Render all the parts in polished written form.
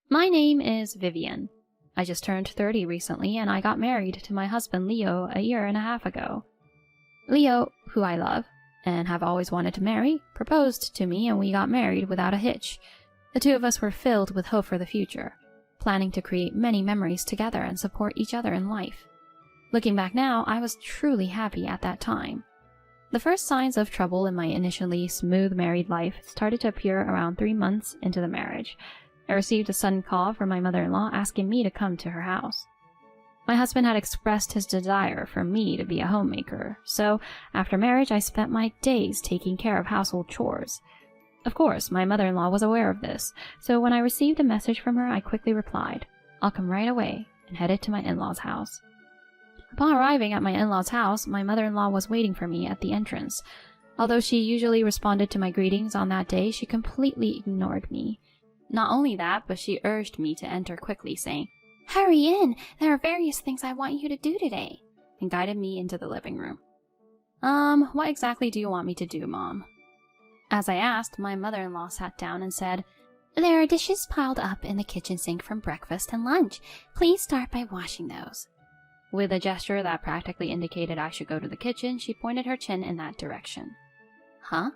My name is Vivian. I just turned 30 recently, and I got married to my husband Leo a year and a half ago. Leo, who I love, and have always wanted to marry, proposed to me and we got married without a hitch. The two of us were filled with hope for the future, planning to create many memories together and support each other in life. Looking back now, I was truly happy at that time. The first signs of trouble in my initially smooth married life started to appear around 3 months into the marriage. I received a sudden call from my mother-in-law asking me to come to her house. My husband had expressed his desire for me to be a homemaker, so after marriage I spent my days taking care of household chores. Of course, my mother-in-law was aware of this, so when I received a message from her, I quickly replied, "I'll come right away," and headed to my in-laws' house. Upon arriving at my in-laws' house, my mother-in-law was waiting for me at the entrance. Although she usually responded to my greetings on that day, she completely ignored me. Not only that, but she urged me to enter quickly, saying, "Hurry in, there are various things I want you to do today," and guided me into the living room. What exactly do you want me to do, Mom?" As I asked, my mother-in-law sat down and said, "There are dishes piled up in the kitchen sink from breakfast and lunch. Please start by washing those." With a gesture that practically indicated I should go to the kitchen, she pointed her chin in that direction. Huh?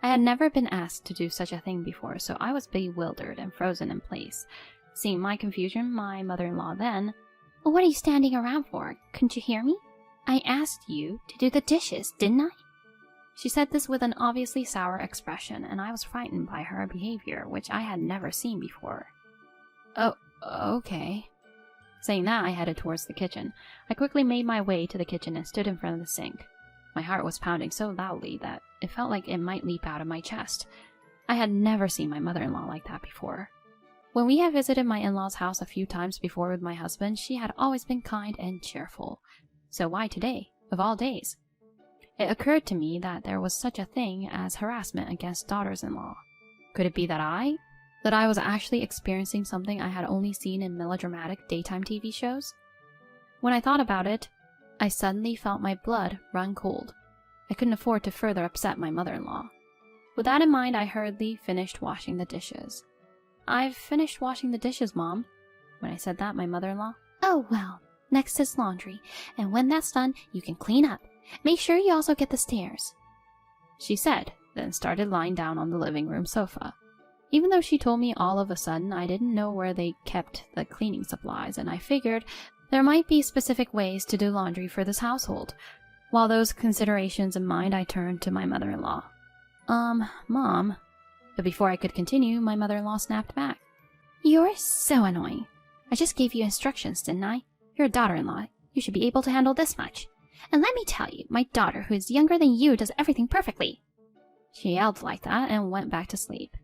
I had never been asked to do such a thing before, so I was bewildered and frozen in place. Seeing my confusion, my mother-in-law then, "What are you standing around for? Couldn't you hear me? I asked you to do the dishes, didn't I?" She said this with an obviously sour expression, and I was frightened by her behavior, which I had never seen before. "Oh, okay." Saying that, I headed towards the kitchen. I quickly made my way to the kitchen and stood in front of the sink. My heart was pounding so loudly that it felt like it might leap out of my chest. I had never seen my mother-in-law like that before. When we had visited my in-laws' house a few times before with my husband, she had always been kind and cheerful. So why today, of all days? It occurred to me that there was such a thing as harassment against daughters-in-law. Could it be that I was actually experiencing something I had only seen in melodramatic daytime TV shows? When I thought about it, I suddenly felt my blood run cold. I couldn't afford to further upset my mother-in-law. With that in mind, I hurriedly finished washing the dishes. "I've finished washing the dishes, Mom." When I said that, my mother-in-law, "Oh, well, next is laundry, and when that's done, you can clean up. Make sure you also get the stairs," she said, then started lying down on the living room sofa. Even though she told me all of a sudden, I didn't know where they kept the cleaning supplies, and I figured there might be specific ways to do laundry for this household. While those considerations in mind, I turned to my mother-in-law. Mom." But before I could continue, my mother-in-law snapped back. "You're so annoying. I just gave you instructions, didn't I? You're a daughter-in-law. You should be able to handle this much. And let me tell you, my daughter, who is younger than you, does everything perfectly." She yelled like that and went back to sleep.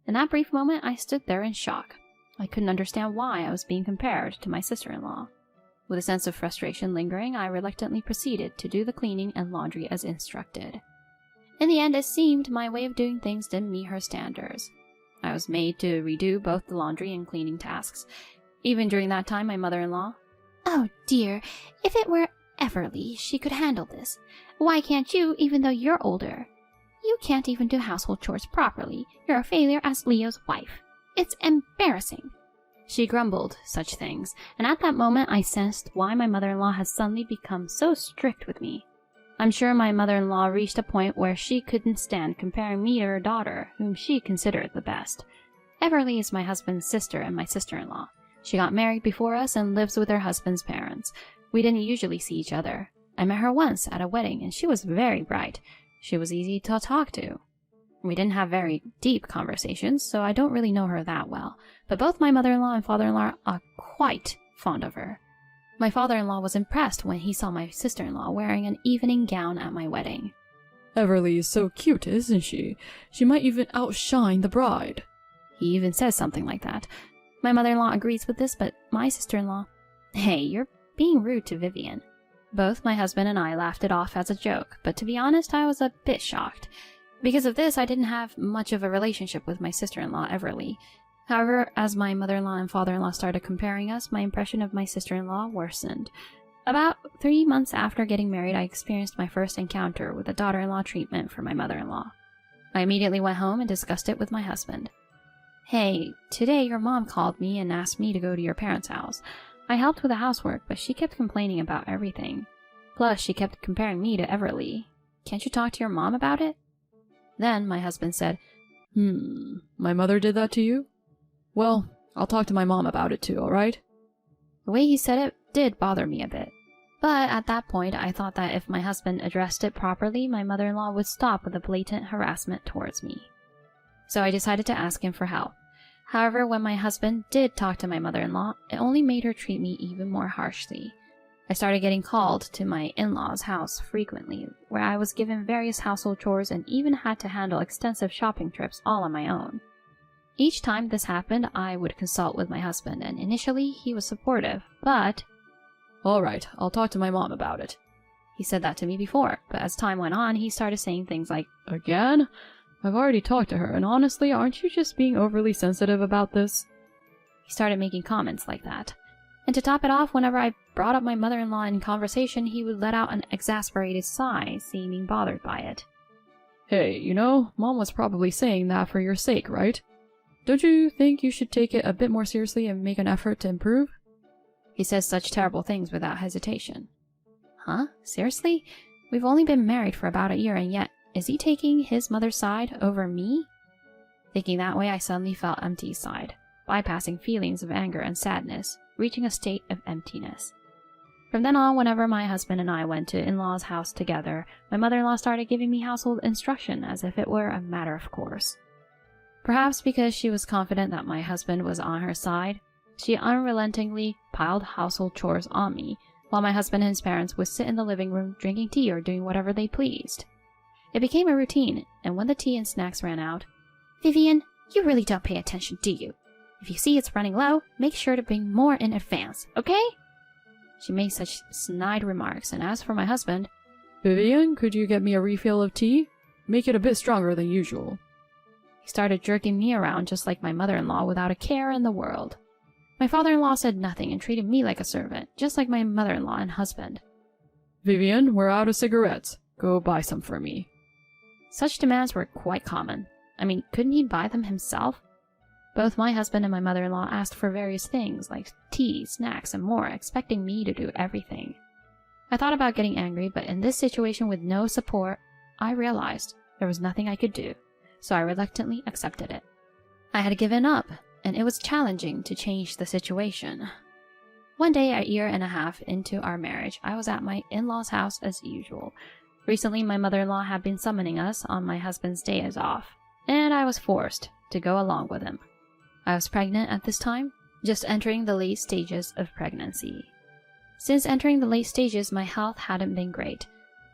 In that brief moment, I stood there in shock. I couldn't understand why I was being compared to my sister-in-law. With a sense of frustration lingering, I reluctantly proceeded to do the cleaning and laundry as instructed. In the end, it seemed my way of doing things didn't meet her standards. I was made to redo both the laundry and cleaning tasks. Even during that time, my mother-in-law, "Oh dear, if it were Everly, she could handle this. Why can't you, even though you're older? You can't even do household chores properly. You're a failure as Leo's wife. It's embarrassing." She grumbled such things, and at that moment I sensed why my mother-in-law had suddenly become so strict with me. I'm sure my mother-in-law reached a point where she couldn't stand comparing me to her daughter, whom she considered the best. Everly is my husband's sister and my sister-in-law. She got married before us and lives with her husband's parents. We didn't usually see each other. I met her once at a wedding, and she was very bright. She was easy to talk to. We didn't have very deep conversations, so I don't really know her that well, but both my mother-in-law and father-in-law are quite fond of her. My father-in-law was impressed when he saw my sister-in-law wearing an evening gown at my wedding. "Everly is so cute, isn't she? She might even outshine the bride." He even says something like that. My mother-in-law agrees with this, but my sister-in-law, "Hey, you're being rude to Vivian." Both my husband and I laughed it off as a joke, but to be honest, I was a bit shocked. Because of this, I didn't have much of a relationship with my sister-in-law, Everly. However, as my mother-in-law and father-in-law started comparing us, my impression of my sister-in-law worsened. About 3 months after getting married, I experienced my first encounter with the daughter-in-law treatment for my mother-in-law. I immediately went home and discussed it with my husband. Hey, today your mom called me and asked me to go to your parents' house. I helped with the housework, but she kept complaining about everything. Plus, she kept comparing me to Everly. Can't you talk to your mom about it? Then my husband said, My mother did that to you? Well, I'll talk to my mom about it too, alright? The way he said it did bother me a bit. But at that point, I thought that if my husband addressed it properly, my mother-in-law would stop with the blatant harassment towards me. So I decided to ask him for help. However, when my husband did talk to my mother-in-law, it only made her treat me even more harshly. I started getting called to my in-laws' house frequently, where I was given various household chores and even had to handle extensive shopping trips all on my own. Each time this happened, I would consult with my husband, and initially he was supportive, but... Alright, I'll talk to my mom about it. He said that to me before, but as time went on, he started saying things like, Again? I've already talked to her, and honestly, aren't you just being overly sensitive about this? He started making comments like that. And to top it off, whenever I brought up my mother-in-law in conversation, he would let out an exasperated sigh, seeming bothered by it. Hey, Mom was probably saying that for your sake, right? Don't you think you should take it a bit more seriously and make an effort to improve? He says such terrible things without hesitation. Huh? Seriously? We've only been married for about a year, and yet, is he taking his mother's side over me? Thinking that way, I suddenly felt empty inside, bypassing feelings of anger and sadness, reaching a state of emptiness. From then on, whenever my husband and I went to in-laws' house together, my mother-in-law started giving me household instruction as if it were a matter of course. Perhaps because she was confident that my husband was on her side, she unrelentingly piled household chores on me, while my husband and his parents would sit in the living room drinking tea or doing whatever they pleased. It became a routine, and when the tea and snacks ran out, "Vivian, you really don't pay attention, do you? If you see it's running low, make sure to bring more in advance, okay?" She made such snide remarks, and as for my husband, Vivian, could you get me a refill of tea? Make it a bit stronger than usual. He started jerking me around just like my mother-in-law without a care in the world. My father-in-law said nothing and treated me like a servant, just like my mother-in-law and husband. Vivian, we're out of cigarettes. Go buy some for me. Such demands were quite common. I mean, couldn't he buy them himself? Both my husband and my mother-in-law asked for various things, like tea, snacks, and more, expecting me to do everything. I thought about getting angry, but in this situation with no support, I realized there was nothing I could do, so I reluctantly accepted it. I had given up, and it was challenging to change the situation. One day, a year and a half into our marriage, I was at my in-laws' house as usual. Recently, my mother-in-law had been summoning us on my husband's days off, and I was forced to go along with him. I was pregnant at this time, just entering the late stages of pregnancy. Since entering the late stages, my health hadn't been great.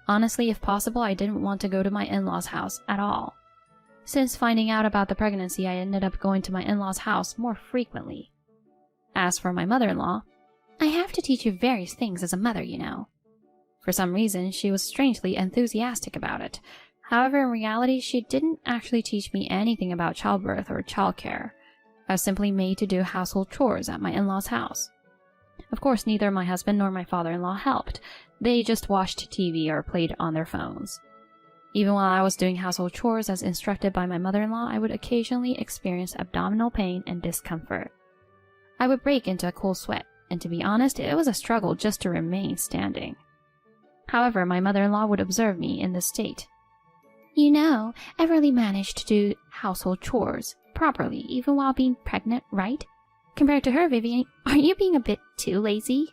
Honestly, if possible, I didn't want to go to my in-laws' house at all. Since finding out about the pregnancy, I ended up going to my in-laws' house more frequently. As for my mother-in-law, "I have to teach you various things as a mother, you know." For some reason, she was strangely enthusiastic about it. However, in reality, she didn't actually teach me anything about childbirth or childcare. I was simply made to do household chores at my in-laws' house. Of course, neither my husband nor my father-in-law helped. They just watched TV or played on their phones. Even while I was doing household chores as instructed by my mother-in-law, I would occasionally experience abdominal pain and discomfort. I would break into a cold sweat, and to be honest, it was a struggle just to remain standing. However, my mother-in-law would observe me in this state. "You know, Everly managed to do household chores properly even while being pregnant, right? Compared to her, Vivian, aren't you being a bit too lazy?"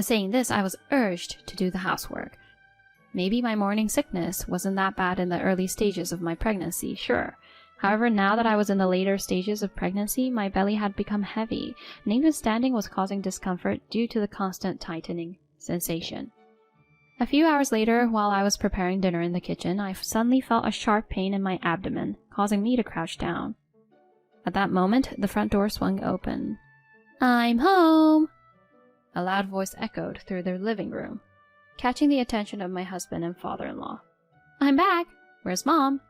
Saying this, I was urged to do the housework. Maybe my morning sickness wasn't that bad in the early stages of my pregnancy, sure. However, now that I was in the later stages of pregnancy, my belly had become heavy, and even standing was causing discomfort due to the constant tightening sensation. A few hours later, while I was preparing dinner in the kitchen, I suddenly felt a sharp pain in my abdomen, causing me to crouch down. At that moment, the front door swung open. "I'm home!" A loud voice echoed through the living room, catching the attention of my husband and father-in-law. "I'm back! Where's Mom?"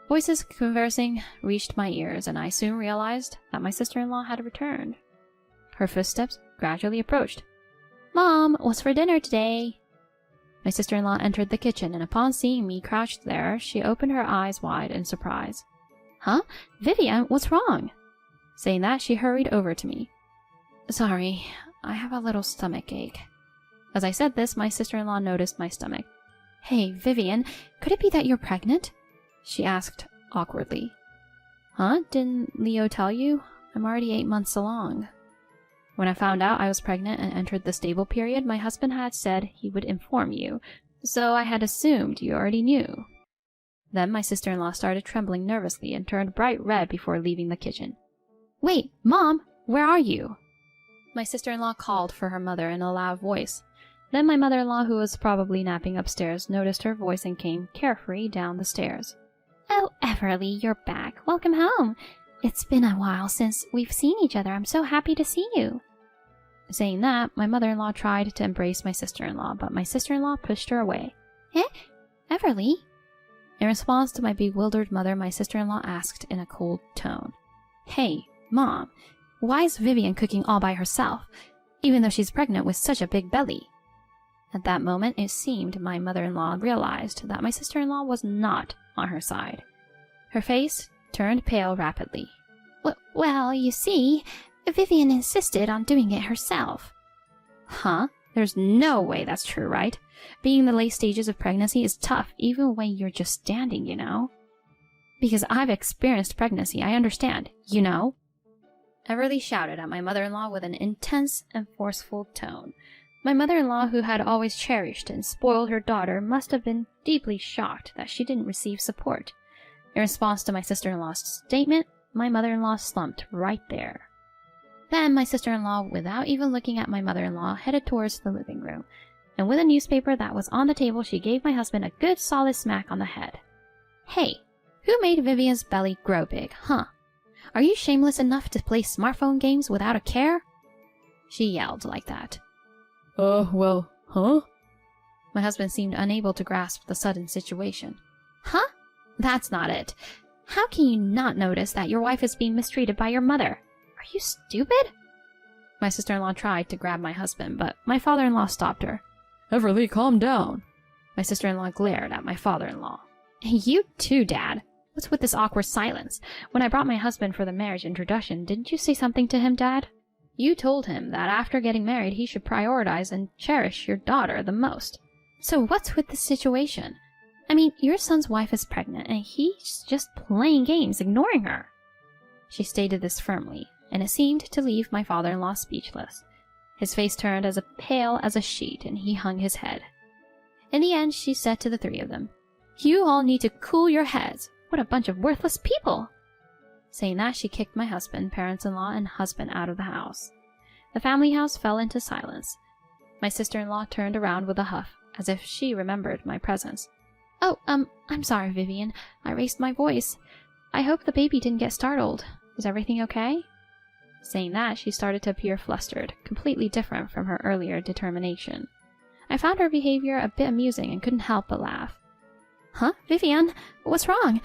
Voices conversing reached my ears, and I soon realized that my sister-in-law had returned. Her footsteps gradually approached. "Mom, what's for dinner today?" My sister-in-law entered the kitchen, and upon seeing me crouched there, she opened her eyes wide in surprise. "Huh? Vivian, what's wrong?" Saying that, she hurried over to me. Sorry, I have a little stomach ache. As I said this, my sister-in-law noticed my stomach. Hey, Vivian, could it be that you're pregnant? She asked awkwardly. Huh? Didn't Leo tell you? I'm already 8 months along. When I found out I was pregnant and entered the stable period, my husband had said he would inform you, so I had assumed you already knew. Then my sister-in-law started trembling nervously and turned bright red before leaving the kitchen. Wait, Mom, where are you? My sister-in-law called for her mother in a loud voice. Then my mother-in-law, who was probably napping upstairs, noticed her voice and came carefree down the stairs. Oh, Everly, you're back. Welcome home. It's been a while since we've seen each other. I'm so happy to see you. Saying that, my mother-in-law tried to embrace my sister-in-law, but my sister-in-law pushed her away. Eh? Everly? In response to my bewildered mother, my sister-in-law asked in a cold tone. Hey, Mom, why is Vivian cooking all by herself, even though she's pregnant with such a big belly? At that moment, it seemed my mother-in-law realized that my sister-in-law was not on her side. Her face turned pale rapidly. Well, you see, Vivian insisted on doing it herself. Huh? There's no way that's true, right? Being in the late stages of pregnancy is tough, even when you're just standing, you know? Because I've experienced pregnancy, I understand, you know? Everly shouted at my mother-in-law with an intense and forceful tone. My mother-in-law, who had always cherished and spoiled her daughter, must have been deeply shocked that she didn't receive support. In response to my sister-in-law's statement, my mother-in-law slumped right there. Then my sister-in-law, without even looking at my mother-in-law, headed towards the living room, and with a newspaper that was on the table, she gave my husband a good solid smack on the head. Hey, who made Vivian's belly grow big, huh? Are you shameless enough to play smartphone games without a care? She yelled like that. Well, huh? My husband seemed unable to grasp the sudden situation. Huh? That's not it. How can you not notice that your wife is being mistreated by your mother? Are you stupid? My sister-in-law tried to grab my husband, but my father-in-law stopped her. Everly, calm down. My sister-in-law glared at my father-in-law. You too, Dad. What's with this awkward silence? When I brought my husband for the marriage introduction, didn't you say something to him, Dad? You told him that after getting married, he should prioritize and cherish your daughter the most. So what's with this situation? I mean, your son's wife is pregnant, and he's just playing games, ignoring her. She stated this firmly, and it seemed to leave my father-in-law speechless. His face turned as pale as a sheet, and he hung his head. In the end, she said to the three of them, You all need to cool your heads. What a bunch of worthless people! Saying that, she kicked my husband, parents-in-law, and husband out of the house. The family house fell into silence. My sister-in-law turned around with a huff, as if she remembered my presence. Oh, I'm sorry, Vivian. I raised my voice. I hope the baby didn't get startled. Is everything okay? Saying that, she started to appear flustered, completely different from her earlier determination. I found her behavior a bit amusing and couldn't help but laugh. Huh, Vivian? What's wrong?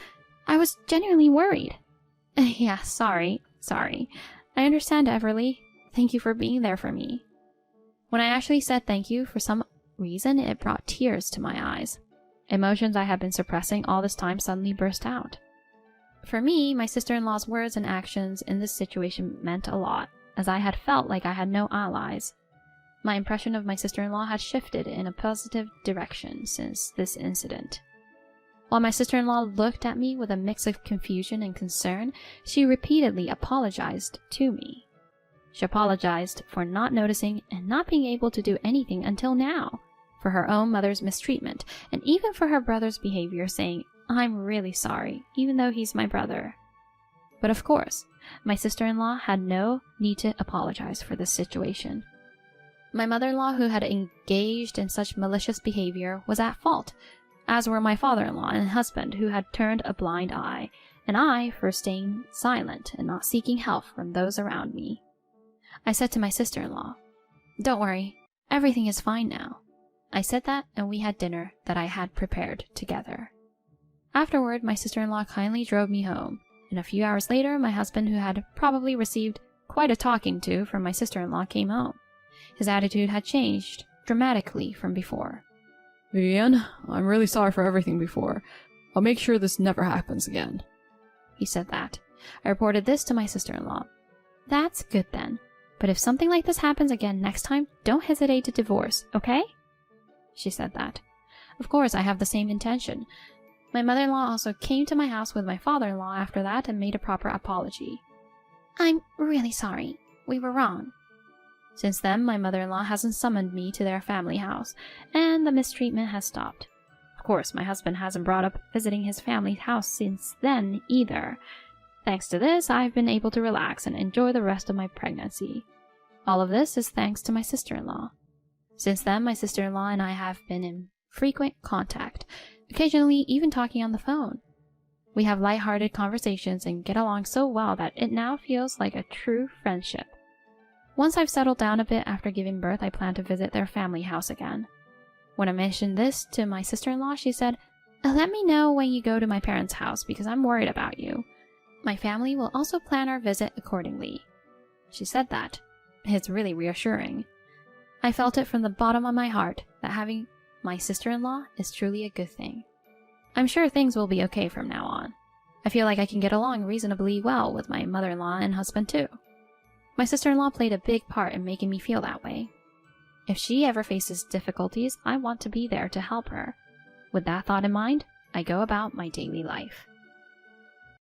I was genuinely worried. Yeah, sorry. I understand, Everly. Thank you for being there for me. When I actually said thank you, for some reason, it brought tears to my eyes. Emotions I had been suppressing all this time suddenly burst out. For me, my sister-in-law's words and actions in this situation meant a lot, as I had felt like I had no allies. My impression of my sister-in-law had shifted in a positive direction since this incident. While my sister-in-law looked at me with a mix of confusion and concern, she repeatedly apologized to me. She apologized for not noticing and not being able to do anything until now, for her own mother's mistreatment, and even for her brother's behavior, saying, I'm really sorry, even though he's my brother. But of course, my sister-in-law had no need to apologize for this situation. My mother-in-law, who had engaged in such malicious behavior, was at fault, as were my father-in-law and husband, who had turned a blind eye, and I for staying silent and not seeking help from those around me. I said to my sister-in-law, Don't worry, everything is fine now. I said that, and we had dinner that I had prepared together. Afterward, my sister-in-law kindly drove me home, and a few hours later, my husband, who had probably received quite a talking to from my sister-in-law, came home. His attitude had changed dramatically from before. Vivian, I'm really sorry for everything before. I'll make sure this never happens again. He said that. I reported this to my sister-in-law. That's good then. But if something like this happens again next time, don't hesitate to divorce, okay? She said that. Of course, I have the same intention. My mother-in-law also came to my house with my father-in-law after that and made a proper apology. I'm really sorry. We were wrong. Since then, my mother-in-law hasn't summoned me to their family house, and the mistreatment has stopped. Of course, my husband hasn't brought up visiting his family's house since then either. Thanks to this, I've been able to relax and enjoy the rest of my pregnancy. All of this is thanks to my sister-in-law. Since then, my sister-in-law and I have been in frequent contact, occasionally even talking on the phone. We have light-hearted conversations and get along so well that it now feels like a true friendship. Once I've settled down a bit after giving birth, I plan to visit their family house again. When I mentioned this to my sister-in-law, she said, "Let me know when you go to my parents' house because I'm worried about you. My family will also plan our visit accordingly." She said that. It's really reassuring. I felt it from the bottom of my heart that having my sister-in-law is truly a good thing. I'm sure things will be okay from now on. I feel like I can get along reasonably well with my mother-in-law and husband too. My sister-in-law played a big part in making me feel that way. If she ever faces difficulties, I want to be there to help her. With that thought in mind, I go about my daily life.